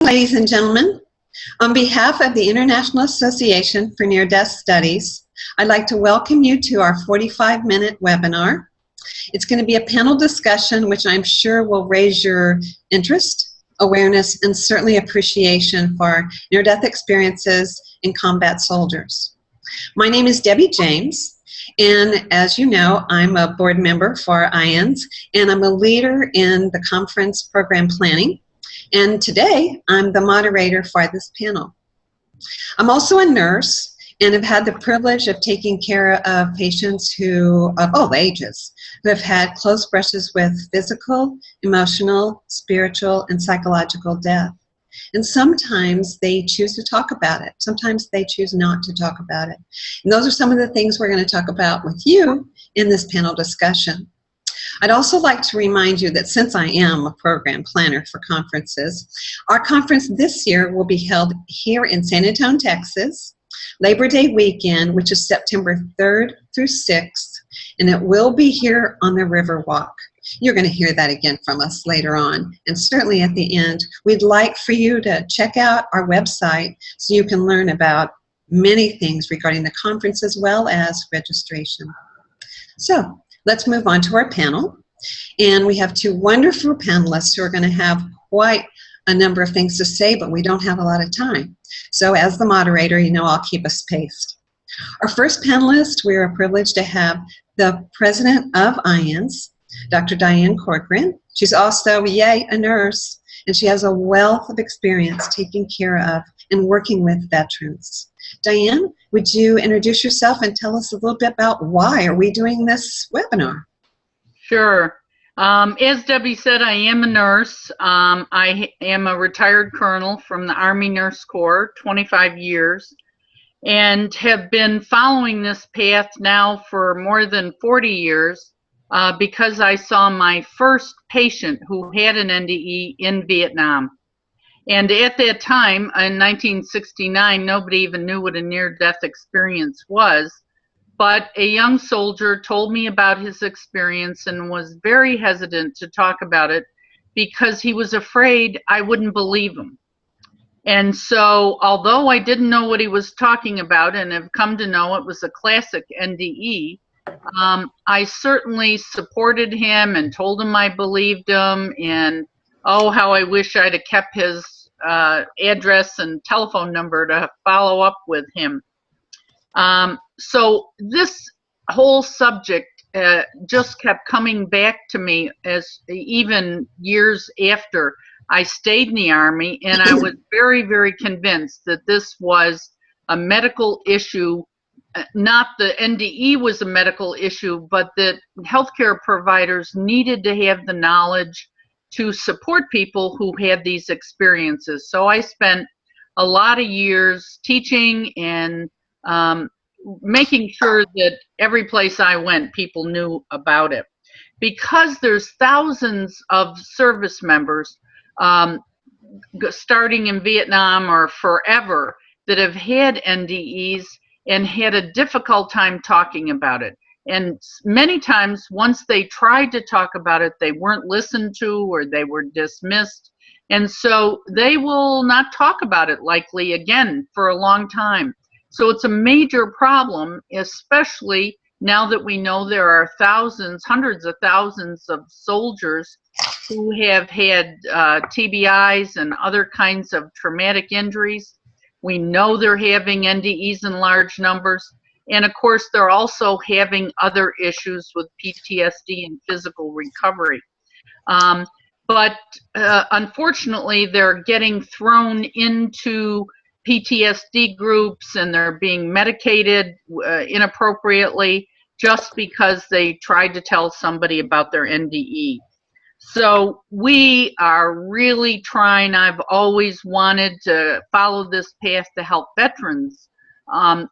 Ladies and gentlemen, on behalf of the International Association for Near-Death Studies, I'd like to welcome you to our 45-minute webinar. It's going to be a panel discussion which I'm sure will raise your interest, awareness, and certainly appreciation for near-death experiences in combat soldiers. My name is Debbie James, and as you know, I'm a board member for IANDS, and I'm a leader in the conference program planning. And today, I'm the moderator for this panel. I'm also a nurse and have had the privilege of taking care of patients of all ages who have had close brushes with physical, emotional, spiritual, and psychological death. And sometimes they choose to talk about it. Sometimes they choose not to talk about it. And those are some of the things we're going to talk about with you in this panel discussion. I'd also like to remind you that since I am a program planner for conferences, our conference this year will be held here in San Antonio, Texas, Labor Day weekend, which is September 3rd through 6th, and it will be here on the Riverwalk. You're going to hear that again from us later on, and certainly at the end, we'd like for you to check out our website so you can learn about many things regarding the conference as well as registration. So, let's move on to our panel. And we have two wonderful panelists who are going to have quite a number of things to say, but we don't have a lot of time. So as the moderator, you know I'll keep us paced. Our first panelist, we are privileged to have the president of IANDS, Dr. Diane Corcoran. She's also, yay, a nurse, and she has a wealth of experience taking care of and working with veterans. Diane, would you introduce yourself and tell us a little bit about why are we doing this webinar? Sure. As Debbie said, I am a nurse. I am a retired colonel from the Army Nurse Corps, 25 years, and have been following this path now for more than 40 years because I saw my first patient who had an NDE in Vietnam. And at that time, in 1969, nobody even knew what a near-death experience was. But a young soldier told me about his experience and was very hesitant to talk about it because he was afraid I wouldn't believe him. And so, although I didn't know what he was talking about and have come to know it was a classic NDE, I certainly supported him and told him I believed him, and oh, how I wish I'd have kept his address and telephone number to follow up with him. So this whole subject just kept coming back to me as even years after I stayed in the Army, and I was very, very convinced that this was a medical issue. Not the NDE was a medical issue, but that healthcare providers needed to have the knowledge to support people who had these experiences. So I spent a lot of years teaching and making sure that every place I went, people knew about it. Because there's thousands of service members starting in Vietnam or forever that have had NDEs and had a difficult time talking about it. And many times, once they tried to talk about it, they weren't listened to or they were dismissed. And so they will not talk about it likely again for a long time. So it's a major problem, especially now that we know there are thousands, hundreds of thousands of soldiers who have had TBIs and other kinds of traumatic injuries. We know they're having NDEs in large numbers. And of course, they're also having other issues with PTSD and physical recovery. But unfortunately, they're getting thrown into PTSD groups and they're being medicated inappropriately just because they tried to tell somebody about their NDE. So we are really trying. I've always wanted to follow this path to help veterans,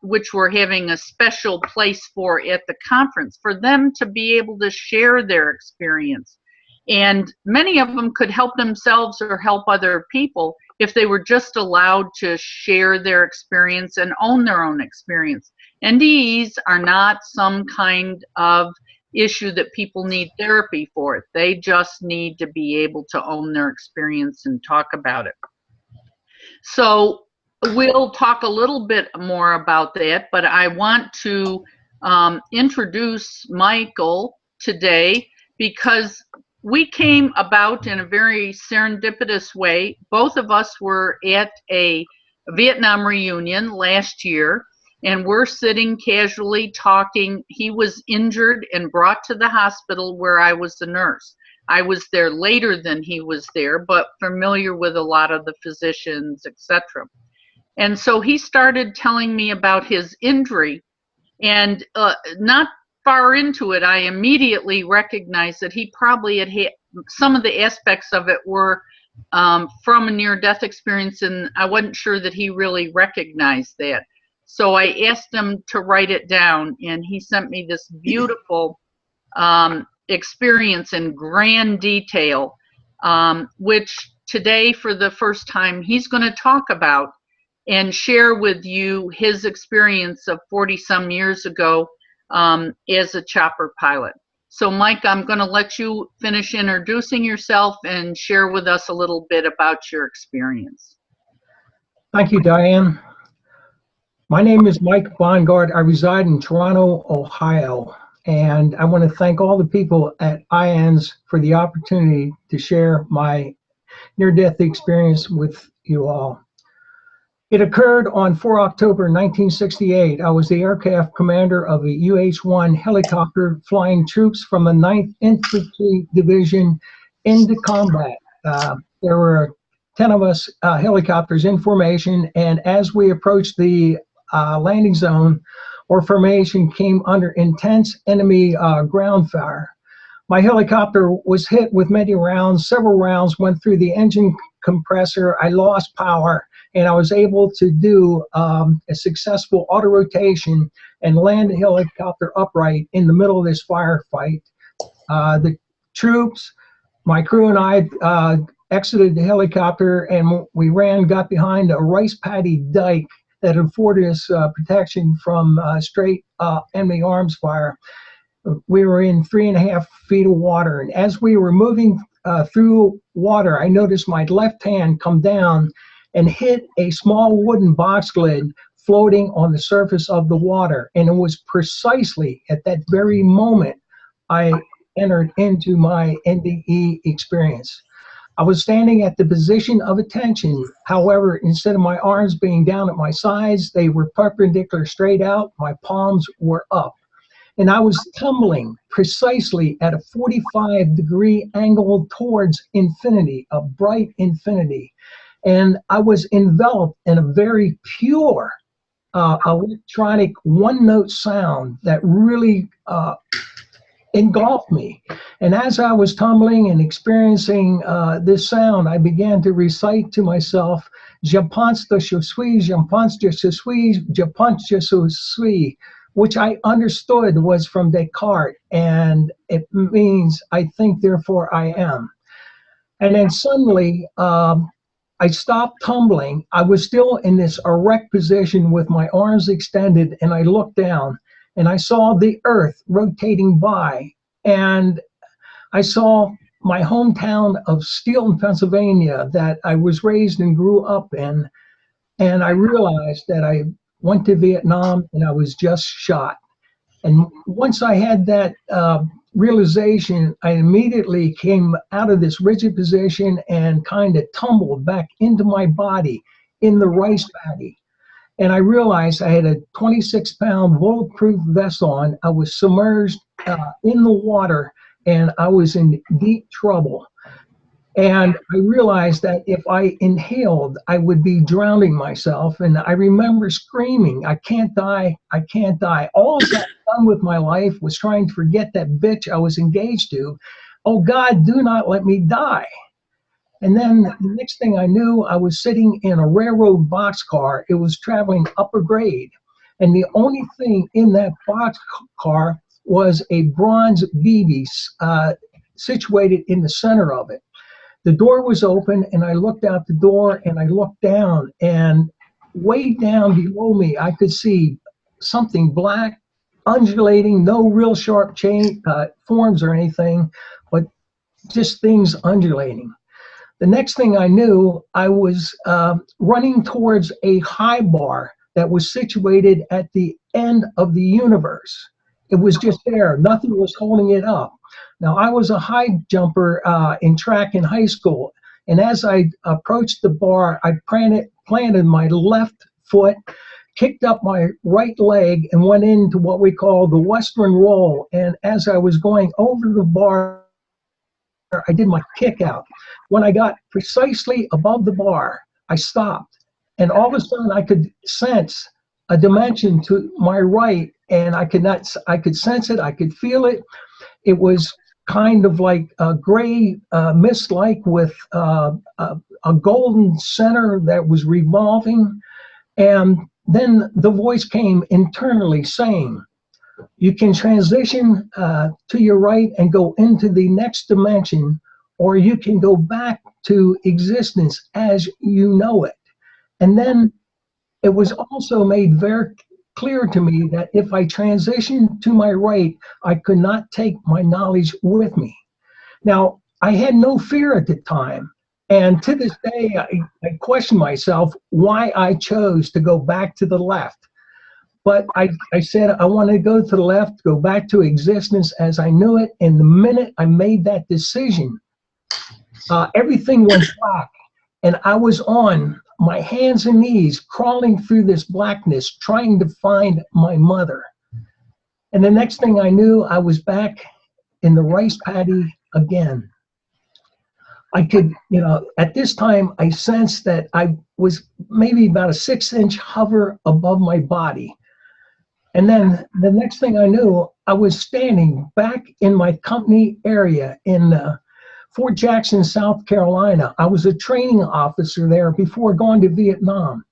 which we're having a special place for at the conference, for them to be able to share their experience. And many of them could help themselves or help other people if they were just allowed to share their experience and own their own experience. NDEs are not some kind of issue that people need therapy for. They just need to be able to own their experience and talk about it. So we'll talk a little bit more about that, but I want to introduce Michael today because we came about in a very serendipitous way. Both of us were at a Vietnam reunion last year, and we're sitting casually talking. He was injured and brought to the hospital where I was the nurse. I was there later than he was there, but familiar with a lot of the physicians, etc. And so he started telling me about his injury, and not far into it, I immediately recognized that he probably had some of the aspects of it were from a near-death experience, and I wasn't sure that he really recognized that. So I asked him to write it down, and he sent me this beautiful experience in grand detail, which today, for the first time, he's going to talk about and share with you his experience of 40-some years ago as a chopper pilot. So, Mike, I'm going to let you finish introducing yourself and share with us a little bit about your experience. Thank you, Diane. My name is Mike Bongard. I reside in Toronto, Ohio, and I want to thank all the people at IANDS for the opportunity to share my near-death experience with you all. It occurred on 4 October 1968. I was the aircraft commander of a UH-1 helicopter flying troops from the 9th Infantry Division into combat. There were 10 of us helicopters in formation, and as we approached the landing zone, our formation came under intense enemy ground fire. My helicopter was hit with many rounds. Several rounds went through the engine compressor. I lost power, and I was able to do a successful auto rotation and land the helicopter upright in the middle of this firefight. The troops, my crew and I exited the helicopter, and we got behind a rice paddy dike that afforded us protection from straight enemy arms fire. We were in 3.5 feet of water, and as we were moving through water, I noticed my left hand come down and hit a small wooden box lid floating on the surface of the water. And it was precisely at that very moment I entered into my NDE experience. I was standing at the position of attention. However, instead of my arms being down at my sides, they were perpendicular straight out. My palms were up. And I was tumbling precisely at a 45-degree angle towards infinity, a bright infinity. And I was enveloped in a very pure electronic one-note sound that really engulfed me. And as I was tumbling and experiencing this sound, I began to recite to myself, "Je pense que je suis, je pense que je suis, je pense que je suis," which I understood was from Descartes, and it means "I think, therefore I am." And then suddenly, I stopped tumbling. I was still in this erect position with my arms extended, and I looked down, and I saw the earth rotating by, and I saw my hometown of Steelton, Pennsylvania, that I was raised and grew up in, and I realized that I went to Vietnam and I was just shot. And once I had that realization, I immediately came out of this rigid position and kind of tumbled back into my body in the rice paddy. And I realized I had a 26-pound bulletproof vest on. I was submerged in the water, and I was in deep trouble. And I realized that if I inhaled, I would be drowning myself. And I remember screaming, "I can't die, I can't die." All I've done with my life was trying to forget that bitch I was engaged to. Oh God, do not let me die. And then the next thing I knew, I was sitting in a railroad boxcar. It was traveling upper grade. And the only thing in that boxcar was a bronze BB situated in the center of it. The door was open, and I looked out the door, and I looked down, and way down below me, I could see something black, undulating, no real sharp forms or anything, but just things undulating. The next thing I knew, I was running towards a high bar that was situated at the end of the universe. It was just there. Nothing was holding it up. Now, I was a high jumper in track in high school. And as I approached the bar, I planted my left foot, kicked up my right leg, and went into what we call the Western roll. And as I was going over the bar, I did my kick out. When I got precisely above the bar, I stopped. And all of a sudden, I could sense a dimension to my right, and I could sense it, I could feel it. It was kind of like a gray mist-like with a golden center that was revolving. And then the voice came internally saying, you can transition to your right and go into the next dimension, or you can go back to existence as you know it. And then it was also made very clear to me that if I transitioned to my right, I could not take my knowledge with me. Now, I had no fear at the time. And to this day, I question myself why I chose to go back to the left. But I said I want to go to the left, go back to existence as I knew it. And the minute I made that decision, everything went black. And I was on my hands and knees, crawling through this blackness, trying to find my mother. And the next thing I knew, I was back in the rice paddy again. I could, at this time, I sensed that I was maybe about a 6-inch hover above my body. And then the next thing I knew, I was standing back in my company area in Fort Jackson, South Carolina. I was a training officer there before going to Vietnam.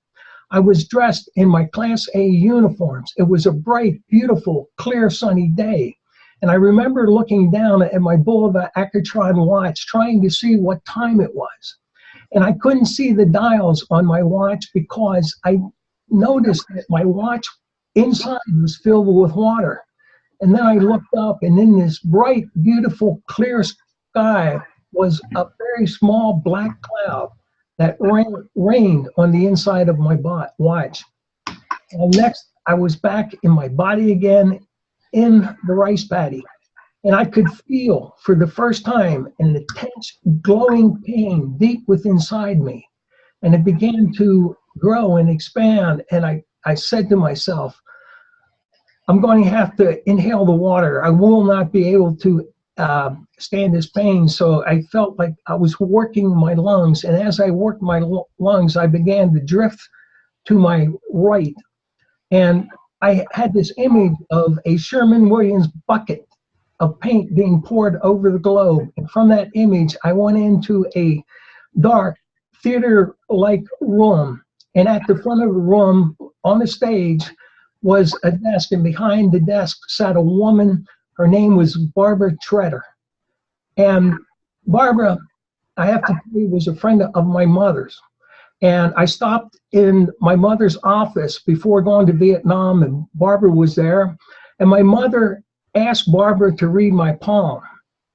I was dressed in my Class A uniforms. It was a bright, beautiful, clear, sunny day. And I remember looking down at my Bulova Accutron watch, trying to see what time it was. And I couldn't see the dials on my watch because I noticed that my watch inside was filled with water. And then I looked up, and in this bright, beautiful, clear sky was a very small black cloud that rained on the inside of my watch. And next, I was back in my body again in the rice paddy. And I could feel for the first time an intense glowing pain deep within inside me. And it began to grow and expand. And I said to myself, I'm going to have to inhale the water. I will not be able to stand this pain. So I felt like I was working my lungs. And as I worked my lungs, I began to drift to my right. And I had this image of a Sherman-Williams bucket of paint being poured over the globe. And from that image, I went into a dark theater-like room. And at the front of the room, on the stage, was a desk. And behind the desk sat a woman. Her name was Barbara Treader. And Barbara, I have to tell you, was a friend of my mother's. And I stopped in my mother's office before going to Vietnam, and Barbara was there. And my mother asked Barbara to read my palm,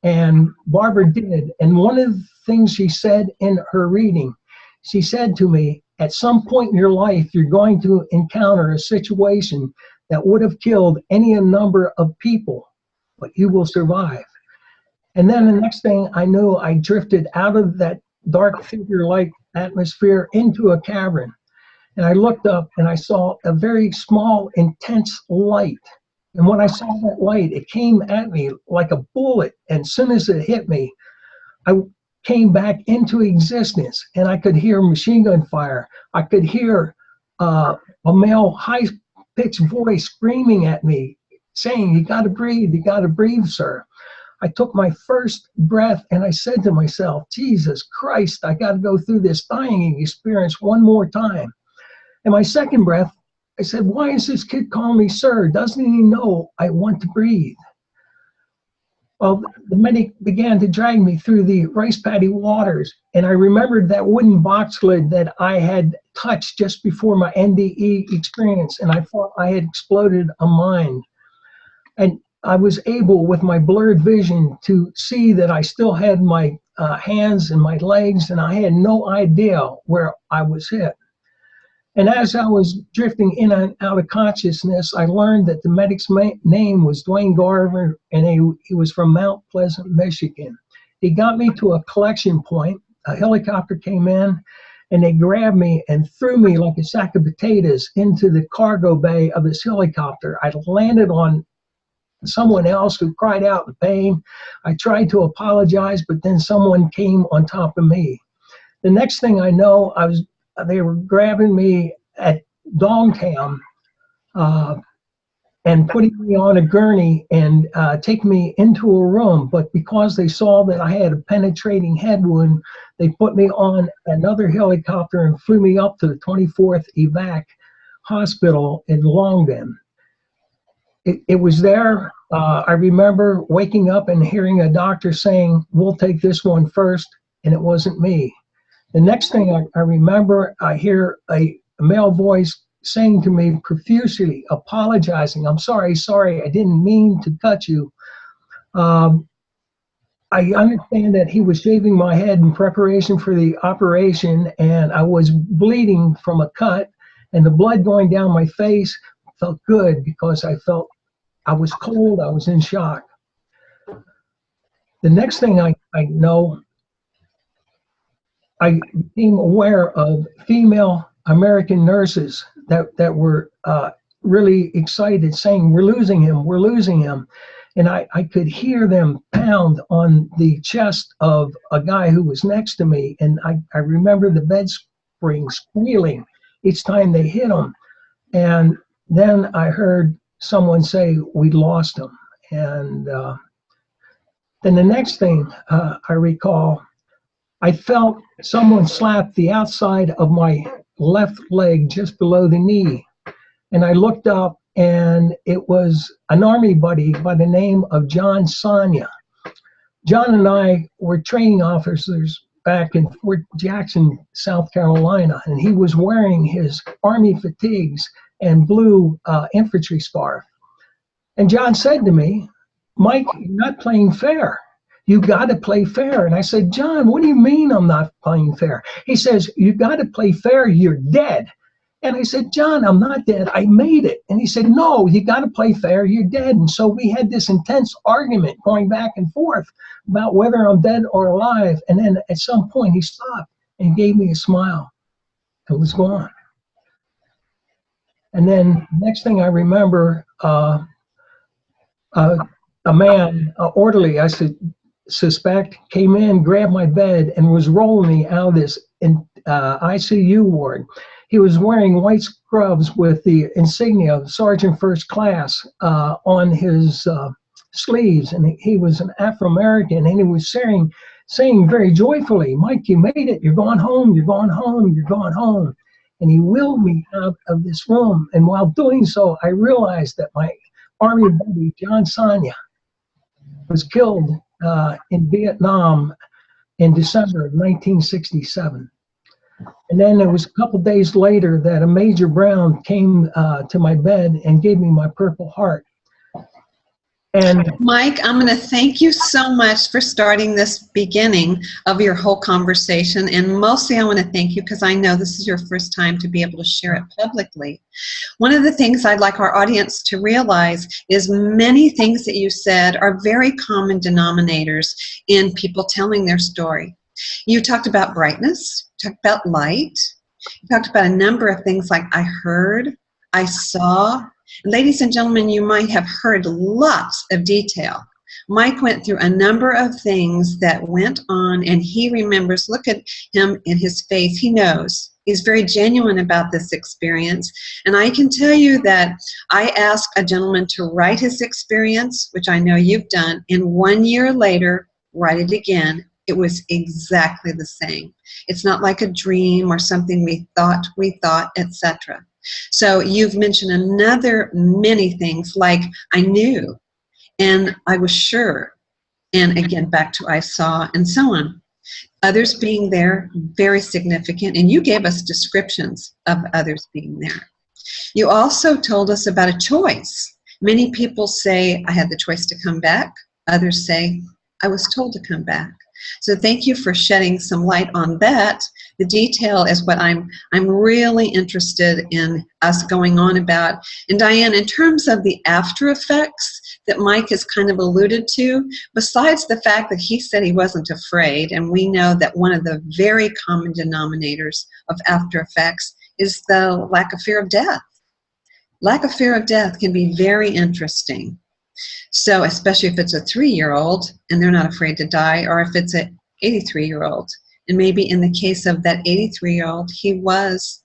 and Barbara did. And one of the things she said in her reading, she said to me, at some point in your life, you're going to encounter a situation that would have killed any number of people, but you will survive. And then the next thing I knew, I drifted out of that dark figure-like atmosphere into a cavern. And I looked up and I saw a very small, intense light. And when I saw that light, it came at me like a bullet. And as soon as it hit me, I came back into existence, and I could hear machine gun fire. I could hear a male high-pitched voice screaming at me, saying, you gotta breathe, sir. I took my first breath and I said to myself, Jesus Christ, I got to go through this dying experience one more time. And my second breath, I said, why is this kid calling me sir? Doesn't he know I want to breathe? Well, the medic began to drag me through the rice paddy waters. And I remembered that wooden box lid that I had touched just before my NDE experience. And I thought I had exploded a mine. And I was able, with my blurred vision, to see that I still had my hands and my legs, and I had no idea where I was hit. And as I was drifting in and out of consciousness, I learned that the medic's name was Dwayne Garver, and he was from Mount Pleasant, Michigan. He got me to a collection point. A helicopter came in, and they grabbed me and threw me like a sack of potatoes into the cargo bay of this helicopter. I landed on someone else who cried out in pain. I tried to apologize, but then someone came on top of me. The next thing I know, they were grabbing me at Dogtown and putting me on a gurney and taking me into a room. But because they saw that I had a penetrating head wound, they put me on another helicopter and flew me up to the 24th Evac Hospital in Longden. It was there. I remember waking up and hearing a doctor saying, "We'll take this one first," and it wasn't me. The next thing I remember, I hear a male voice saying to me profusely, apologizing, "I'm sorry, I didn't mean to cut you." I understand that he was shaving my head in preparation for the operation, and I was bleeding from a cut, and the blood going down my face felt good because I was cold, I was in shock. The next thing I know, I became aware of female American nurses that were really excited, saying, "We're losing him, we're losing him." And I could hear them pound on the chest of a guy who was next to me. And I remember the bed spring squealing each time they hit him. And then I heard someone say, "We lost him." And then the next thing I recall, I felt someone slap the outside of my left leg just below the knee. And I looked up, and it was an Army buddy by the name of John Sonia. John and I were training officers back in Fort Jackson, South Carolina, and he was wearing his Army fatigues and blue infantry scarf. And John said to me, "Mike, you're not playing fair. You got to play fair." And I said, "John, what do you mean I'm not playing fair?" He says, "You got to play fair, you're dead." And I said, "John, I'm not dead, I made it." And he said, "No, you got to play fair, you're dead." And so we had this intense argument going back and forth about whether I'm dead or alive. And then at some point he stopped and gave me a smile and was gone. And then next thing I remember, a man, orderly, I suspect, came in, grabbed my bed, and was rolling me out of this ICU ward. He was wearing white scrubs with the insignia of Sergeant First Class on his sleeves, and he was an Afro-American, and he was saying very joyfully, "Mike, you made it. You're going home. You're going home. You're going home." And he wheeled me out of this room. And while doing so, I realized that my Army buddy, John Sonia, was killed in Vietnam in December of 1967. And then it was a couple days later that a Major Brown came to my bed and gave me my Purple Heart. And Mike, I'm going to thank you so much for starting this beginning of your whole conversation. And mostly I want to thank you because I know this is your first time to be able to share it publicly. One of the things I'd like our audience to realize is many things that you said are very common denominators in people telling their story. You talked about brightness, talked about light, you talked about a number of things like I heard, I saw. Ladies and gentlemen, you might have heard lots of detail. Mike went through a number of things that went on, and he remembers. Look at him in his face. He knows. He's very genuine about this experience. And I can tell you that I asked a gentleman to write his experience, which I know you've done, and 1 year later, write it again. It was exactly the same. It's not like a dream or something we thought, etc. So you've mentioned many things like I knew and I was sure, and again back to I saw, and so on. Others being there, very significant, and you gave us descriptions of others being there. You also told us about a choice. Many people say I had the choice to come back. Others say I was told to come back. So thank you for shedding some light on that. The detail is what I'm really interested in us going on about. And Diane, in terms of the after effects that Mike has kind of alluded to, besides the fact that he said he wasn't afraid, and we know that one of the very common denominators of after effects is the lack of fear of death. Lack of fear of death can be very interesting. So especially if it's a 3-year-old and they're not afraid to die, or if it's an 83-year-old. And maybe in the case of that 83-year-old, he was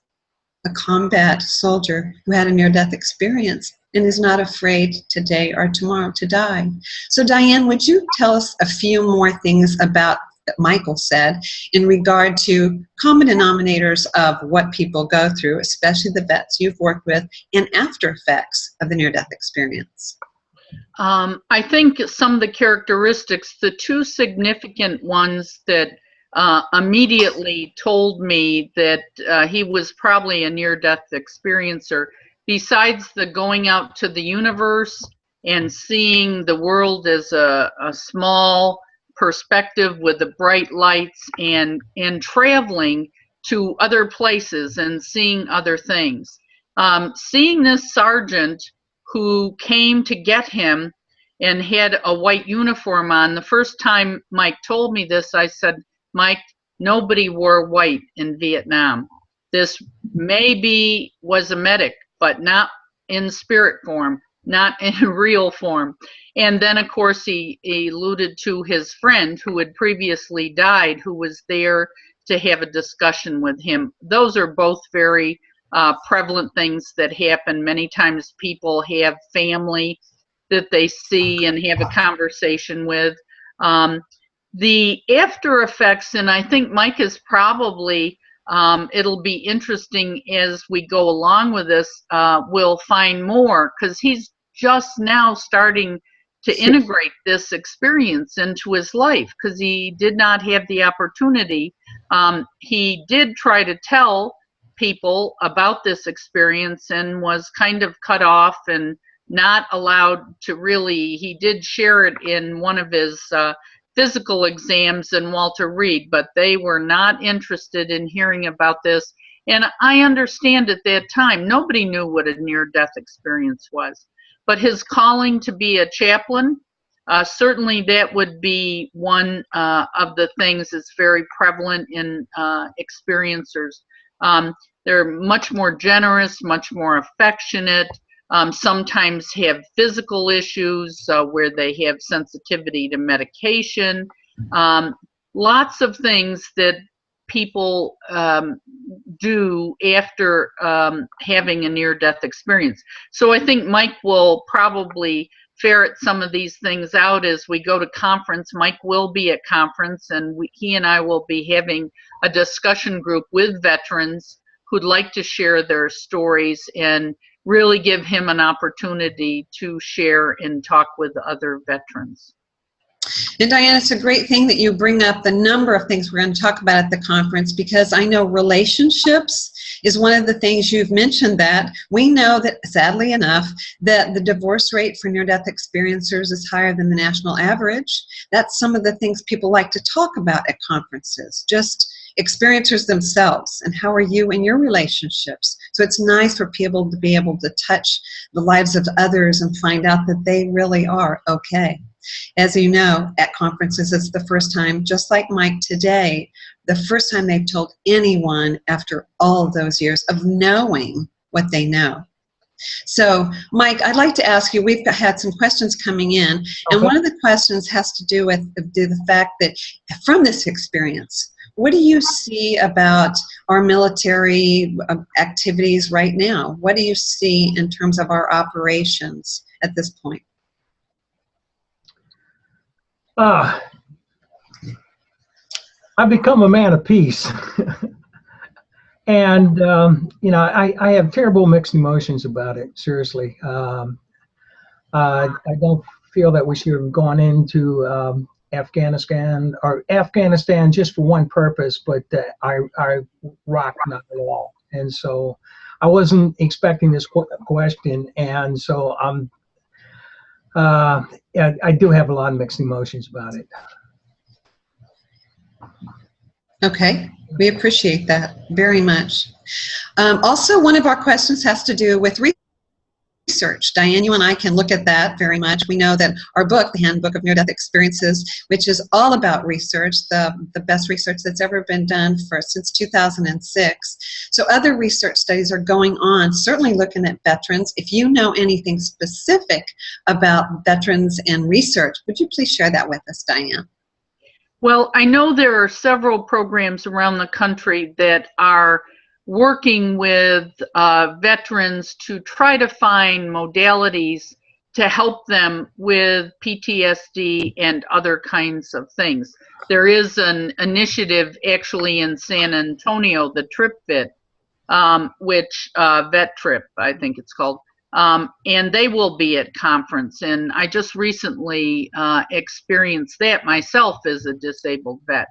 a combat soldier who had a near-death experience and is not afraid today or tomorrow to die. So Diane, would you tell us a few more things about that Michael said in regard to common denominators of what people go through, especially the vets you've worked with, and after effects of the near-death experience? I think some of the characteristics, the two significant ones that immediately told me that he was probably a near-death experiencer, besides the going out to the universe and seeing the world as a small perspective with the bright lights, and traveling to other places and seeing other things. Seeing this sergeant who came to get him and had a white uniform on. The first time Mike told me this, I said, Mike, nobody wore white in Vietnam. This maybe was a medic, but not in spirit form, not in real form. And then, of course, he alluded to his friend who had previously died, who was there to have a discussion with him. Those are both very prevalent things that happen. Many times people have family that they see and have a conversation with. The after effects, and I think Mike is probably, it'll be interesting as we go along with this, we'll find more, because he's just now starting to integrate this experience into his life, because he did not have the opportunity. He did try to tell people about this experience and was kind of cut off and not allowed to really. He did share it in one of his physical exams in Walter Reed, but they were not interested in hearing about this. And I understand at that time, nobody knew what a near-death experience was. But his calling to be a chaplain, certainly that would be one of the things that's very prevalent in experiencers. They're much more generous, much more affectionate, sometimes have physical issues where they have sensitivity to medication, lots of things that people do after having a near-death experience. So I think Mike will probably ferret some of these things out as we go to conference. Mike will be at conference, and he and I will be having a discussion group with veterans who'd like to share their stories and really give him an opportunity to share and talk with other veterans. And Diane, it's a great thing that you bring up the number of things we're going to talk about at the conference, because I know relationships is one of the things you've mentioned. That we know that, sadly enough, that the divorce rate for near-death experiencers is higher than the national average. That's some of the things people like to talk about at conferences, just experiencers themselves, and how are you in your relationships. So it's nice for people to be able to touch the lives of others and find out that they really are okay. As you know, at conferences, it's the first time, just like Mike today, the first time they've told anyone after all of those years of knowing what they know. So, Mike, I'd like to ask you, we've had some questions coming in, and one of the questions has to do with the fact that from this experience, what do you see about our military activities right now? What do you see in terms of our operations at this point? I've become a man of peace. And, you know, I have terrible mixed emotions about it, seriously. I don't feel that we should have gone into Afghanistan just for one purpose, but Iraq not at all. And so I wasn't expecting this question, and so I do have a lot of mixed emotions about it. Okay, we appreciate that very much. Also, one of our questions has to do with research. Diane, you and I can look at that very much. We know that our book, The Handbook of Near-Death Experiences, which is all about research, the best research that's ever been done since 2006. So other research studies are going on, certainly looking at veterans. If you know anything specific about veterans and research, would you please share that with us, Diane? Well, I know there are several programs around the country that are working with veterans to try to find modalities to help them with PTSD and other kinds of things. There is an initiative actually in San Antonio, the TripVit, which Vet Trip, I think it's called, and they will be at conference. And I just recently experienced that myself as a disabled vet.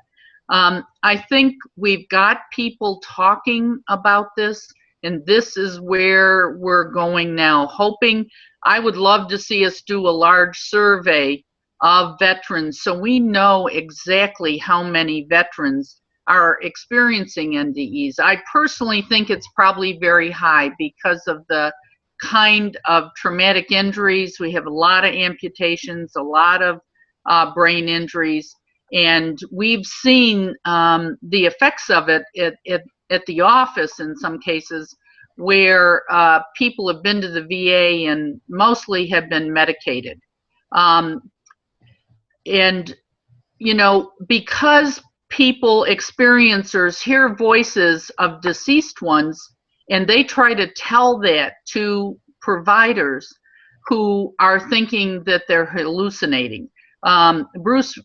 I think we've got people talking about this, and this is where we're going now, hoping. I would love to see us do a large survey of veterans so we know exactly how many veterans are experiencing NDEs. I personally think it's probably very high because of the kind of traumatic injuries. We have a lot of amputations, a lot of brain injuries, and we've seen the effects of it at the office in some cases, where people have been to the VA and mostly have been medicated. And, you know, because experiencers hear voices of deceased ones, and they try to tell that to providers who are thinking that they're hallucinating. Bruce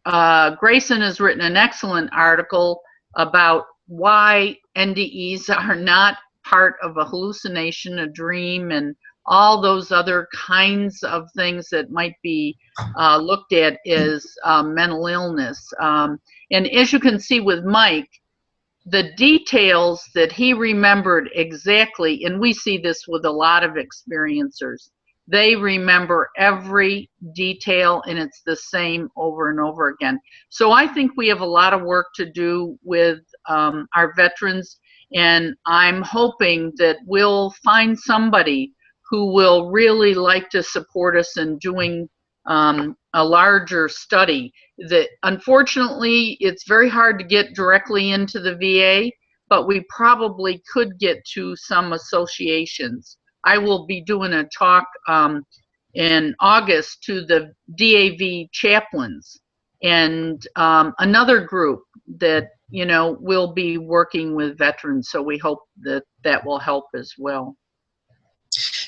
Grayson has written an excellent article about why NDEs are not part of a hallucination, a dream, and all those other kinds of things that might be looked at as mental illness. And as you can see with Mike, the details that he remembered exactly, and we see this with a lot of experiencers, they remember every detail, and it's the same over and over again. So I think we have a lot of work to do with our veterans, and I'm hoping that we'll find somebody who will really like to support us in doing a larger study. That unfortunately it's very hard to get directly into the VA, but we probably could get to some associations. I will be doing a talk in August to the DAV chaplains and another group that, you know, will be working with veterans. So we hope that that will help as well.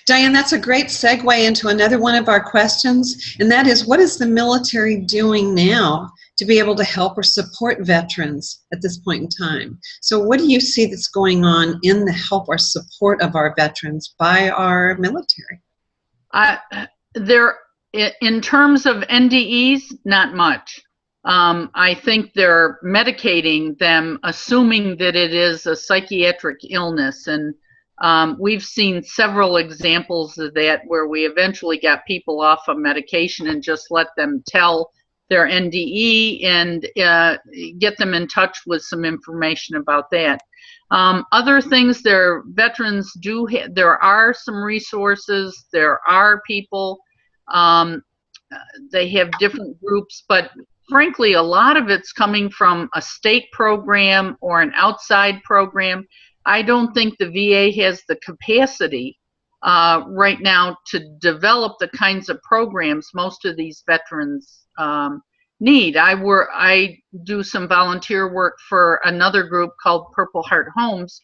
Diane, that's a great segue into another one of our questions, and that is, what is the military doing now to be able to help or support veterans at this point in time? So what do you see that's going on in the help or support of our veterans by our military? In terms of NDEs, not much. I think they're medicating them, assuming that it is a psychiatric illness, and we've seen several examples of that where we eventually got people off of medication and just let them tell their NDE and get them in touch with some information about that. Other things, their veterans do, there are some resources, there are people, they have different groups, but frankly, a lot of it's coming from a state program or an outside program. I don't think the VA has the capacity right now to develop the kinds of programs most of these veterans need. I do some volunteer work for another group called Purple Heart Homes,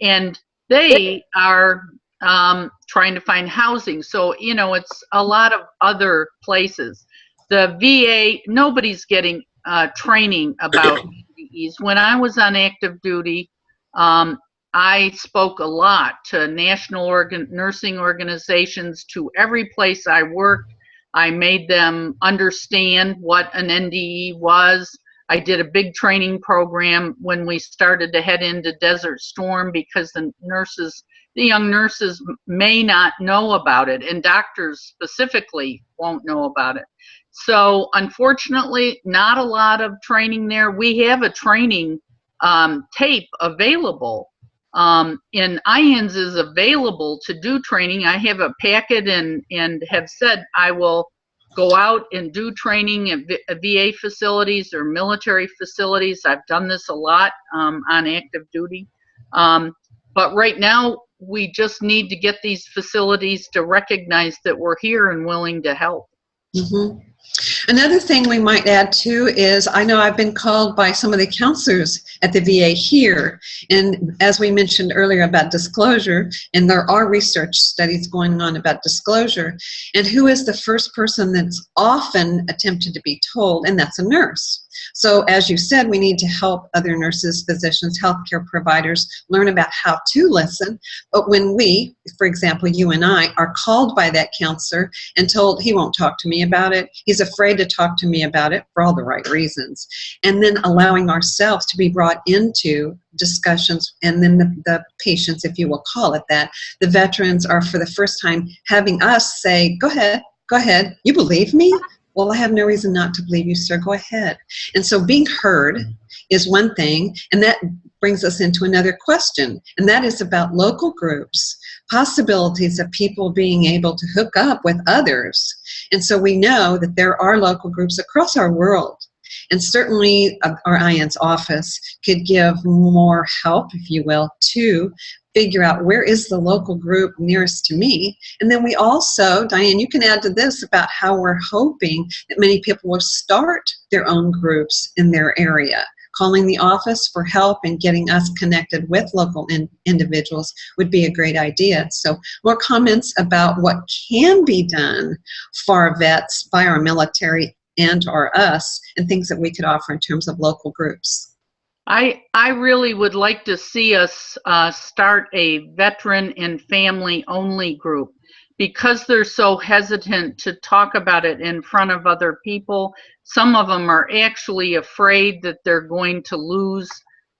and they are trying to find housing. So, you know, it's a lot of other places. The VA, nobody's getting training about NDEs. When I was on active duty, I spoke a lot to national nursing organizations, to every place I worked. I made them understand what an NDE was. I did a big training program when we started to head into Desert Storm, because the young nurses may not know about it, and doctors specifically won't know about it. So unfortunately, not a lot of training there. We have a training tape available, and IANDS is available to do training. I have a packet and have said I will go out and do training at VA facilities or military facilities. I've done this a lot on active duty. But right now, we just need to get these facilities to recognize that we're here and willing to help. Mm-hmm. Another thing we might add too is, I know I've been called by some of the counselors at the VA here, and as we mentioned earlier about disclosure, and there are research studies going on about disclosure, and who is the first person that's often attempted to be told, and that's a nurse. So as you said, we need to help other nurses, physicians, healthcare providers learn about how to listen. But when we, for example, you and I, are called by that counselor and told he won't talk to me about it, he's afraid to talk to me about it for all the right reasons, and then allowing ourselves to be brought into discussions, and then the patients, if you will call it that, the veterans are for the first time having us say, go ahead, you believe me? Well, I have no reason not to believe you, sir. Go ahead. And so being heard is one thing, and that brings us into another question, and that is about local groups, possibilities of people being able to hook up with others. And so we know that there are local groups across our world, and certainly our IANDS office could give more help, if you will, to figure out where is the local group nearest to me. And then we also, Diane, you can add to this about how we're hoping that many people will start their own groups in their area. Calling the office for help and getting us connected with local individuals would be a great idea. So more comments about what can be done for our vets by our military and or us, and things that we could offer in terms of local groups. I really would like to see us start a veteran and family only group, because they're so hesitant to talk about it in front of other people. Some of them are actually afraid that they're going to lose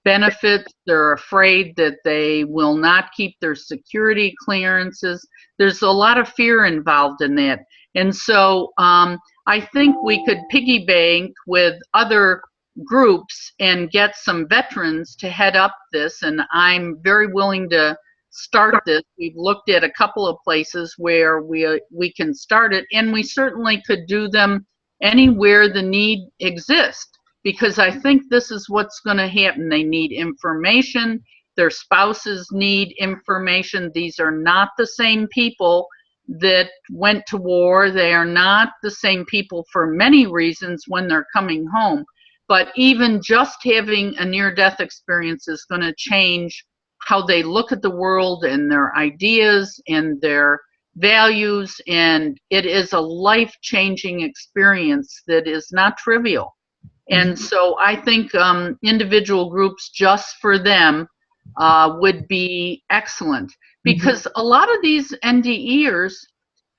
benefits. They're afraid that they will not keep their security clearances. There's a lot of fear involved in that. And so I think we could piggy bank with other groups and get some veterans to head up this, and I'm very willing to start this. We've looked at a couple of places where we can start it, and we certainly could do them anywhere the need exists, because I think this is what's going to happen. They need information. Their spouses need information. These are not the same people that went to war. They are not the same people for many reasons when they're coming home. But even just having a near-death experience is going to change how they look at the world and their ideas and their values, and it is a life-changing experience that is not trivial. And so I think individual groups just for them would be excellent, because a lot of these NDEers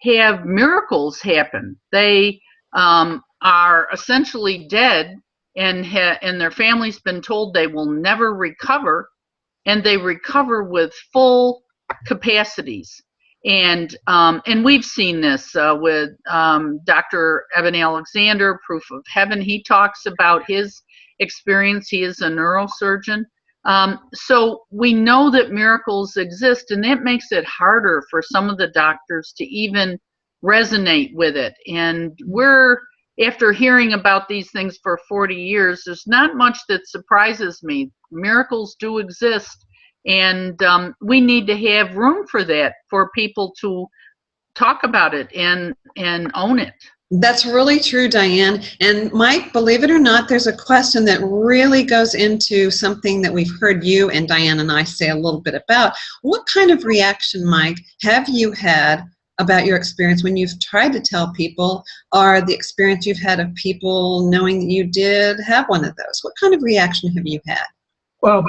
have miracles happen. They are essentially dead, and their family's been told they will never recover, and they recover with full capacities. And we've seen this with Dr. Evan Alexander, Proof of Heaven. He talks about his experience. He is a neurosurgeon. So we know that miracles exist, and that makes it harder for some of the doctors to even resonate with it. And after hearing about these things for 40 years, there's not much that surprises me. Miracles do exist, and we need to have room for that, for people to talk about it and own it. That's really true, Diane. And Mike, believe it or not, there's a question that really goes into something that we've heard you and Diane and I say a little bit about. What kind of reaction, Mike, have you had about your experience when you've tried to tell people, or the experience you've had of people knowing that you did have one of those? What kind of reaction have you had? Well,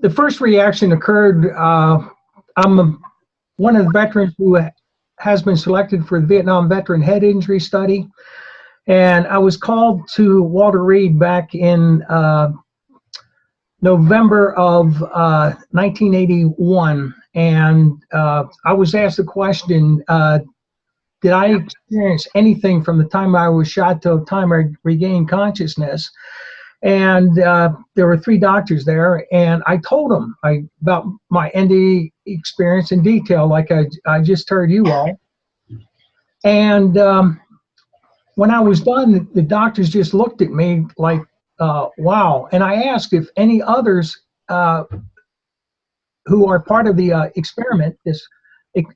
the first reaction occurred, I'm one of the veterans who has been selected for the Vietnam Veteran Head Injury Study. And I was called to Walter Reed back in November of 1981, and I was asked the question, did I experience anything from the time I was shot to the time I regained consciousness? And there were 3 doctors there, and I told them about my NDE experience in detail, like I just heard you all. And when I was done, the doctors just looked at me like, wow. And I asked if any others who are part of the experiment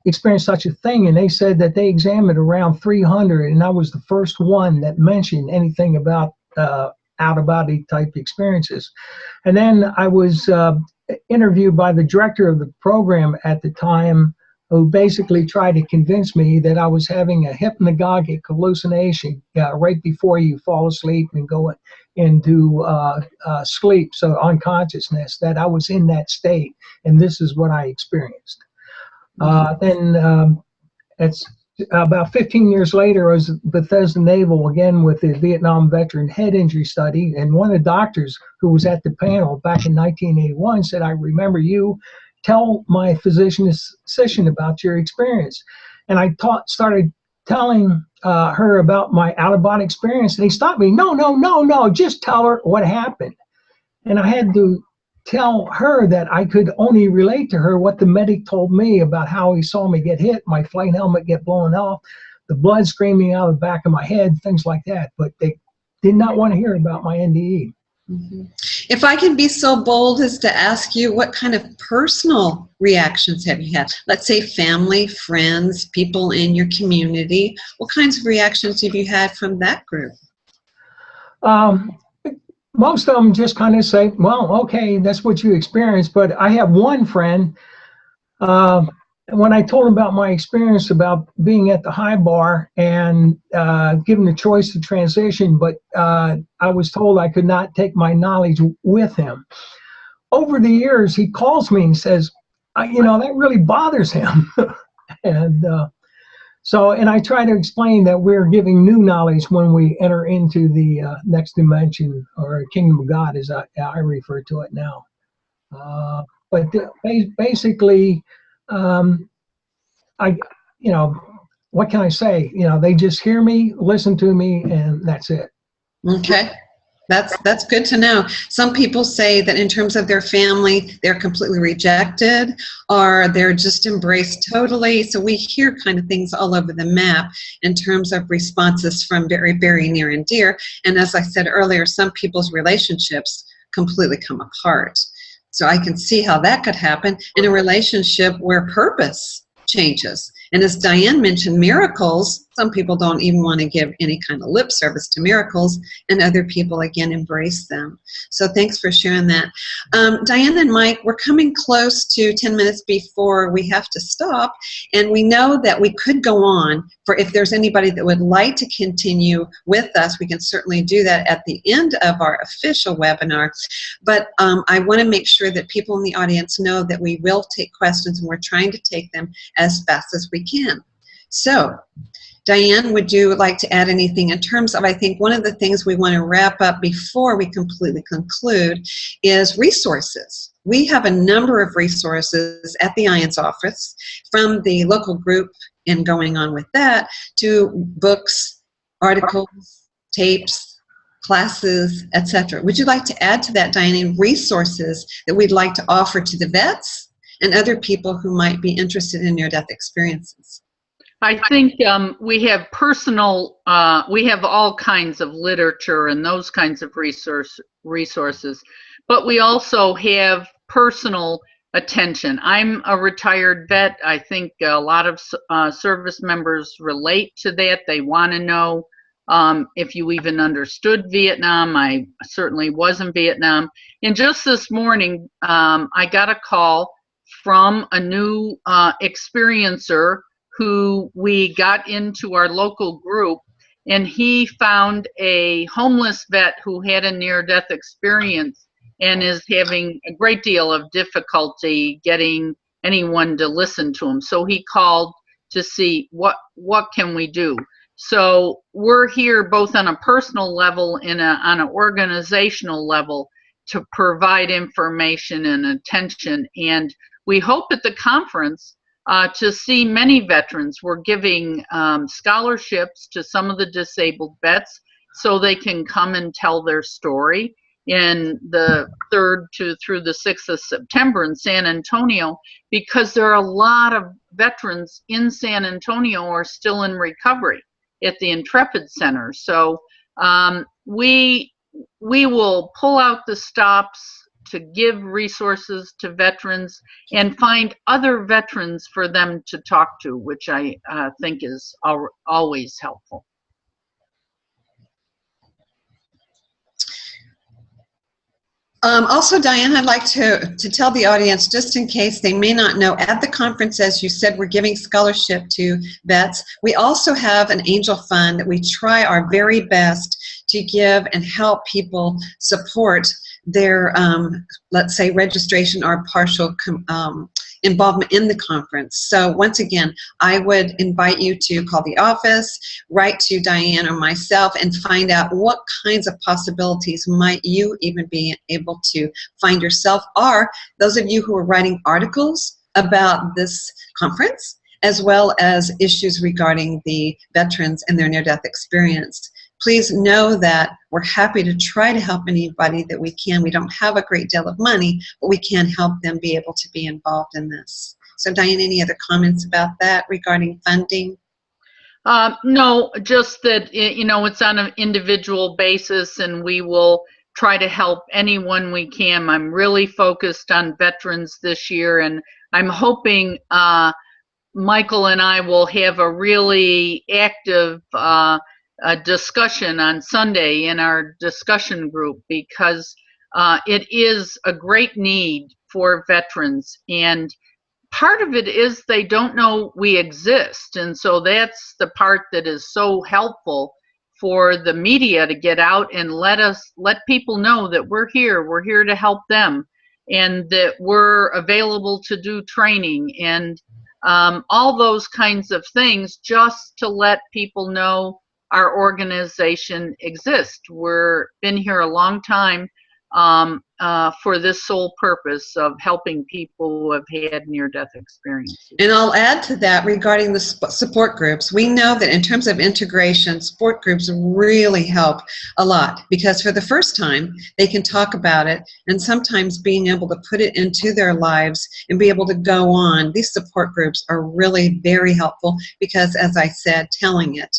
experienced such a thing, and they said that they examined around 300, and I was the first one that mentioned anything about out-of-body type experiences. And then I was interviewed by the director of the program at the time, who basically tried to convince me that I was having a hypnagogic hallucination right before you fall asleep and go into sleep, so unconsciousness, that I was in that state, and this is what I experienced. Then it's about 15 years later, I was at Bethesda Naval again with the Vietnam Veteran Head Injury Study, and one of the doctors who was at the panel back in 1981 said, "I remember you. Tell my physician assistant about your experience." And I started telling her about my out-of-body experience, and he stopped me. No, just tell her what happened. And I had to tell her that I could only relate to her what the medic told me about how he saw me get hit, my flight helmet get blown off, the blood screaming out of the back of my head, things like that. But they did not want to hear about my NDE. Mm-hmm. If I can be so bold as to ask you, what kind of personal reactions have you had? Let's say family, friends, people in your community. What kinds of reactions have you had from that group? Most of them just kind of say, well, okay, that's what you experienced. But I have one friend, when I told him about my experience about being at the high bar and given the choice to transition, but I was told I could not take my knowledge with him. Over the years, he calls me and says, that really bothers him. And and I try to explain that we're giving new knowledge when we enter into the next dimension, or kingdom of God, as I refer to it now. But basically, what can I say? They just hear me, listen to me, and that's it. Okay. That's good to know. Some people say that in terms of their family, they're completely rejected, or they're just embraced totally. So we hear kind of things all over the map in terms of responses from very, very near and dear. And as I said earlier, some people's relationships completely come apart. So I can see how that could happen in a relationship where purpose changes. And as Diane mentioned, miracles, some people don't even want to give any kind of lip service to miracles, and other people, again, embrace them. So thanks for sharing that. Diane and Mike, we're coming close to 10 minutes before we have to stop, and we know that we could go on. For if there's anybody that would like to continue with us, we can certainly do that at the end of our official webinar. But I want to make sure that people in the audience know that we will take questions, and we're trying to take them as fast as we can. So, Diane, would you like to add anything in terms of, I think one of the things we want to wrap up before we completely conclude is resources. We have a number of resources at the IANDS office, from the local group and going on with that, to books, articles, tapes, classes, etc. Would you like to add to that, Diane, resources that we'd like to offer to the vets and other people who might be interested in near-death experiences? I think we have we have all kinds of literature and those kinds of resources, but we also have personal attention. I'm a retired vet. I think a lot of service members relate to that. They want to know if you even understood Vietnam. I certainly was in Vietnam. And just this morning, I got a call from a new experiencer who we got into our local group, and he found a homeless vet who had a near-death experience and is having a great deal of difficulty getting anyone to listen to him. So he called to see what can we do. So we're here both on a personal level and on an organizational level to provide information and attention. And we hope at the conference to see many veterans. We're giving scholarships to some of the disabled vets so they can come and tell their story in the 3rd through the 6th of September in San Antonio, because there are a lot of veterans in San Antonio who are still in recovery at the Intrepid Center. So we will pull out the stops to give resources to veterans and find other veterans for them to talk to, which I think is always helpful. Also, Diane, I'd like to tell the audience, just in case they may not know, at the conference, as you said, we're giving scholarship to vets. We also have an angel fund that we try our very best to give and help people support their, let's say, registration or partial involvement in the conference. So once again, I would invite you to call the office, write to Diane or myself, and find out what kinds of possibilities might you even be able to find yourself, or those of you who are writing articles about this conference, as well as issues regarding the veterans and their near-death experience. Please know that we're happy to try to help anybody that we can. We don't have a great deal of money, but we can help them be able to be involved in this. So Diane, any other comments about that regarding funding? No, just that, you know, it's on an individual basis, and we will try to help anyone we can. I'm really focused on veterans this year, and I'm hoping Michael and I will have a really active discussion on Sunday in our discussion group, because it is a great need for veterans, and part of it is they don't know we exist, and so that's the part that is so helpful for the media to get out and let people know that we're here to help them, and that we're available to do training and all those kinds of things, just to let people know our organization exists. We're been here a long time for this sole purpose of helping people who have had near-death experiences. And I'll add to that regarding the support groups. We know that in terms of integration, support groups really help a lot, because for the first time they can talk about it, and sometimes being able to put it into their lives and be able to go on. These support groups are really very helpful, because as I said, telling it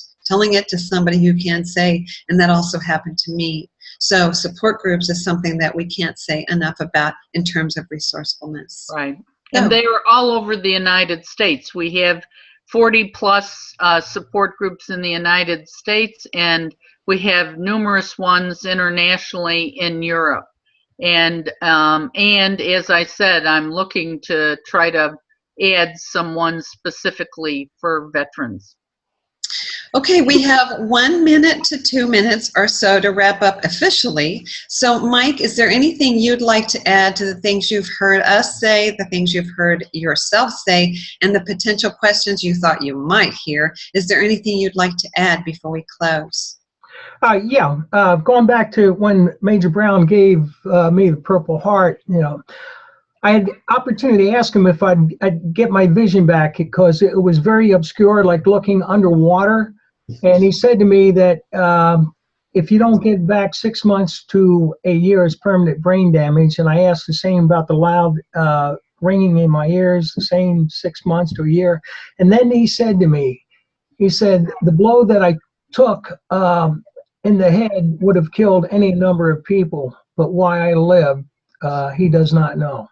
to somebody who can say, and that also happened to me. So support groups is something that we can't say enough about in terms of resourcefulness. Right. And they are all over the United States. We have 40 plus support groups in the United States, and we have numerous ones internationally in Europe. And as I said, I'm looking to try to add someone specifically for veterans. Okay, we have 1 minute to 2 minutes or so to wrap up officially. So Mike, is there anything you'd like to add to the things you've heard us say, the things you've heard yourself say, and the potential questions you thought you might hear? Is there anything you'd like to add before we close? Going back to when Major Brown gave me the Purple Heart, you know, I had the opportunity to ask him if I'd get my vision back, because it was very obscure, like looking underwater. And he said to me that if you don't get back 6 months to a year as permanent brain damage, and I asked the same about the loud ringing in my ears, the same 6 months to a year. And then he said to me, he said, the blow that I took in the head would have killed any number of people, but why I lived, he does not know.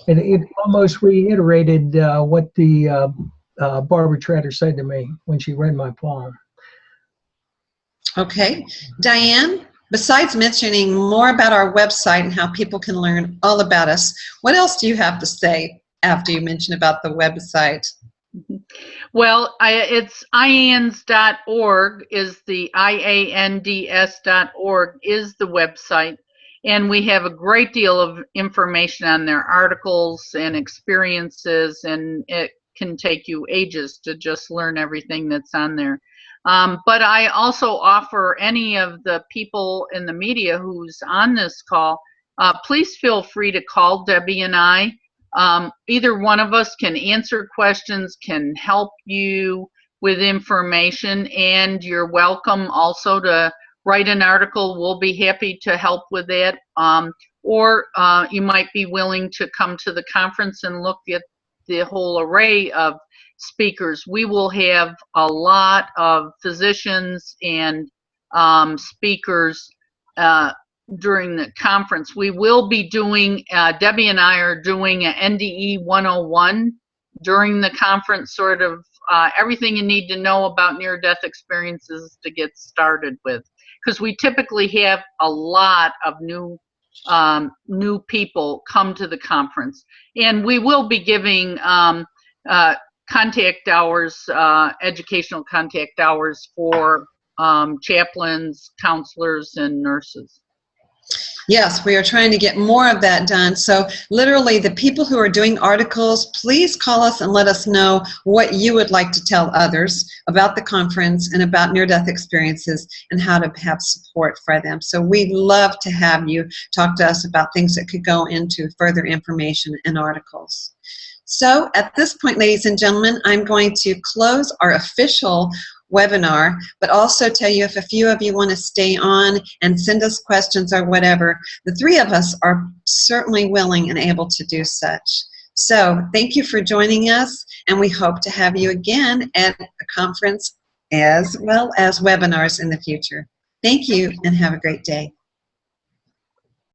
It almost reiterated what the Barbara Treader said to me when she read my poem. Okay. Diane, besides mentioning more about our website and how people can learn all about us, what else do you have to say after you mention about the website? Well, it's IANDS.org is the IANDS.org is the website. And we have a great deal of information on their articles and experiences, and it can take you ages to just learn everything that's on there. But I also offer any of the people in the media who's on this call, please feel free to call Debbie and I. Either one of us can answer questions, can help you with information, and you're welcome also to write an article. We'll be happy to help with that. Or you might be willing to come to the conference and look at the whole array of speakers. We will have a lot of physicians and speakers during the conference. We will be doing, Debbie and I are doing an NDE 101 during the conference, sort of everything you need to know about near-death experiences to get started with. Because we typically have a lot of new people come to the conference. And we will be giving contact hours, educational contact hours for chaplains, counselors, and nurses. Yes, we are trying to get more of that done. So literally, the people who are doing articles, please call us and let us know what you would like to tell others about the conference and about near-death experiences and how to have support for them. So we'd love to have you talk to us about things that could go into further information and articles. So at this point, ladies and gentlemen, I'm going to close our official webinar, but also tell you if a few of you want to stay on and send us questions or whatever, the three of us are certainly willing and able to do such. So thank you for joining us, and we hope to have you again at a conference as well as webinars in the future. Thank you, and have a great day.